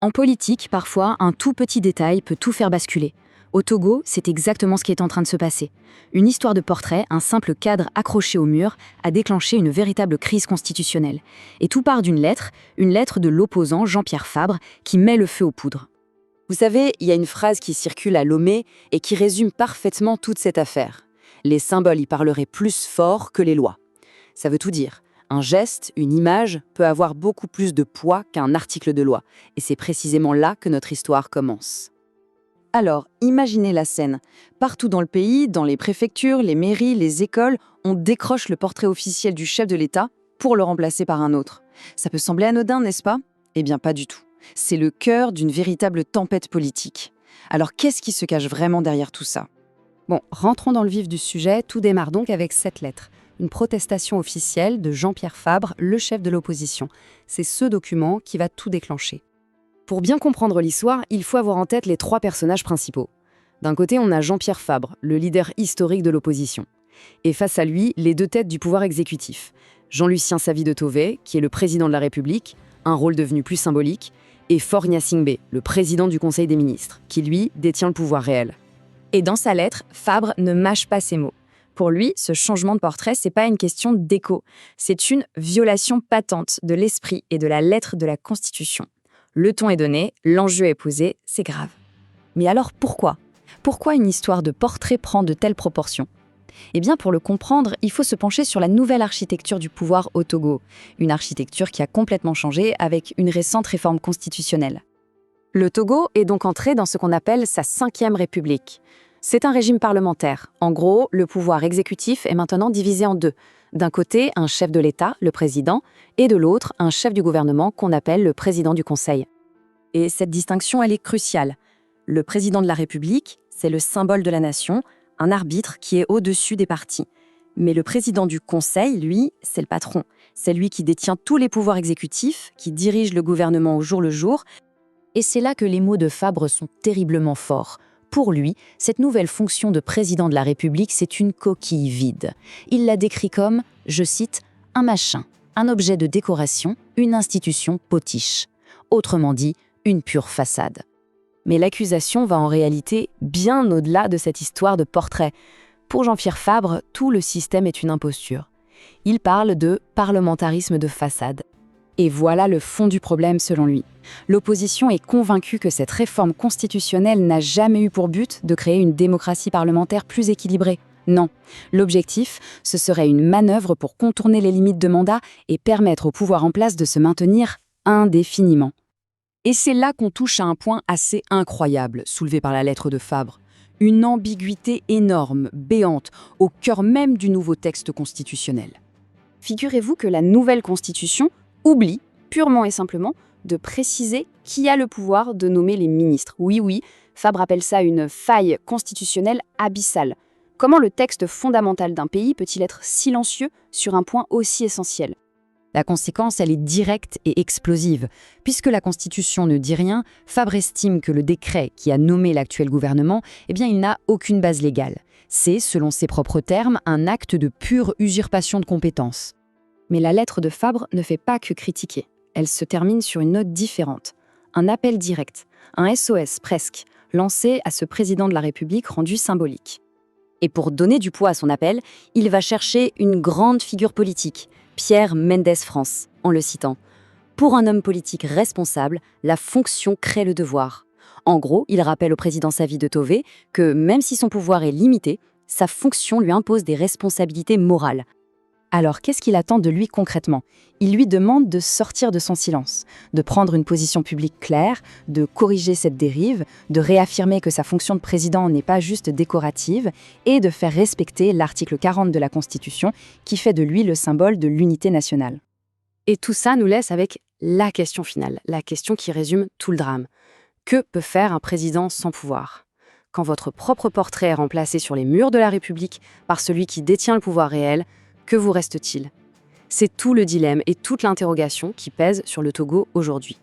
En politique, parfois, un tout petit détail peut tout faire basculer. Au Togo, c'est exactement ce qui est en train de se passer. Une histoire de portrait, un simple cadre accroché au mur, a déclenché une véritable crise constitutionnelle. Et tout part d'une lettre de l'opposant Jean-Pierre Fabre, qui met le feu aux poudres. Vous savez, il y a une phrase qui circule à Lomé et qui résume parfaitement toute cette affaire. Les symboles y parleraient plus fort que les lois. Ça veut tout dire. Un geste, une image, peut avoir beaucoup plus de poids qu'un article de loi. Et c'est précisément là que notre histoire commence. Alors, imaginez la scène. Partout dans le pays, dans les préfectures, les mairies, les écoles, on décroche le portrait officiel du chef de l'État pour le remplacer par un autre. Ça peut sembler anodin, n'est-ce pas? Eh bien, pas du tout. C'est le cœur d'une véritable tempête politique. Alors, qu'est-ce qui se cache vraiment derrière tout ça? Bon, rentrons dans le vif du sujet. Tout démarre donc avec cette lettre. Une protestation officielle de Jean-Pierre Fabre, le chef de l'opposition. C'est ce document qui va tout déclencher. Pour bien comprendre l'histoire, il faut avoir en tête les trois personnages principaux. D'un côté, on a Jean-Pierre Fabre, le leader historique de l'opposition. Et face à lui, les deux têtes du pouvoir exécutif. Jean-Lucien Savy de Tové, qui est le président de la République, un rôle devenu plus symbolique, et Faure Gnassingbé, le président du Conseil des ministres, qui lui détient le pouvoir réel. Et dans sa lettre, Fabre ne mâche pas ses mots. Pour lui, ce changement de portrait, c'est pas une question d'écho, c'est une violation patente de l'esprit et de la lettre de la Constitution. Le ton est donné, l'enjeu est posé, c'est grave. Mais alors pourquoi? Pourquoi une histoire de portrait prend de telles proportions? Eh bien, pour le comprendre, il faut se pencher sur la nouvelle architecture du pouvoir au Togo, une architecture qui a complètement changé avec une récente réforme constitutionnelle. Le Togo est donc entré dans ce qu'on appelle sa 5e République. C'est un régime parlementaire. En gros, le pouvoir exécutif est maintenant divisé en deux. D'un côté, un chef de l'État, le président, et de l'autre, un chef du gouvernement qu'on appelle le président du Conseil. Et cette distinction, elle est cruciale. Le président de la République, c'est le symbole de la nation, un arbitre qui est au-dessus des partis. Mais le président du Conseil, lui, c'est le patron. C'est lui qui détient tous les pouvoirs exécutifs, qui dirige le gouvernement au jour le jour. Et c'est là que les mots de Fabre sont terriblement forts. Pour lui, cette nouvelle fonction de président de la République, c'est une coquille vide. Il la décrit comme, je cite, « un machin, un objet de décoration, une institution potiche ». Autrement dit, une pure façade. Mais l'accusation va en réalité bien au-delà de cette histoire de portrait. Pour Jean-Pierre Fabre, tout le système est une imposture. Il parle de parlementarisme de façade. Et voilà le fond du problème selon lui. L'opposition est convaincue que cette réforme constitutionnelle n'a jamais eu pour but de créer une démocratie parlementaire plus équilibrée. Non. L'objectif, ce serait une manœuvre pour contourner les limites de mandat et permettre au pouvoir en place de se maintenir indéfiniment. Et c'est là qu'on touche à un point assez incroyable, soulevé par la lettre de Fabre. Une ambiguïté énorme, béante, au cœur même du nouveau texte constitutionnel. Figurez-vous que la nouvelle constitution oublie, purement et simplement, de préciser qui a le pouvoir de nommer les ministres. Oui, Fabre appelle ça une faille constitutionnelle abyssale. Comment le texte fondamental d'un pays peut-il être silencieux sur un point aussi essentiel? La conséquence, elle est directe et explosive. Puisque la Constitution ne dit rien, Fabre estime que le décret qui a nommé l'actuel gouvernement, il n'a aucune base légale. C'est, selon ses propres termes, un acte de pure usurpation de compétences. Mais la lettre de Fabre ne fait pas que critiquer. Elle se termine sur une note différente. Un appel direct, un SOS presque, lancé à ce président de la République rendu symbolique. Et pour donner du poids à son appel, il va chercher une grande figure politique, Pierre Mendès France, en le citant. Pour un homme politique responsable, la fonction crée le devoir. En gros, il rappelle au président Savy de Tové que même si son pouvoir est limité, sa fonction lui impose des responsabilités morales. Alors, qu'est-ce qu'il attend de lui concrètement? Il lui demande de sortir de son silence, de prendre une position publique claire, de corriger cette dérive, de réaffirmer que sa fonction de président n'est pas juste décorative et de faire respecter l'article 40 de la Constitution qui fait de lui le symbole de l'unité nationale. Et tout ça nous laisse avec la question finale, la question qui résume tout le drame. Que peut faire un président sans pouvoir? Quand votre propre portrait est remplacé sur les murs de la République par celui qui détient le pouvoir réel, que vous reste-t-il? C'est tout le dilemme et toute l'interrogation qui pèse sur le Togo aujourd'hui.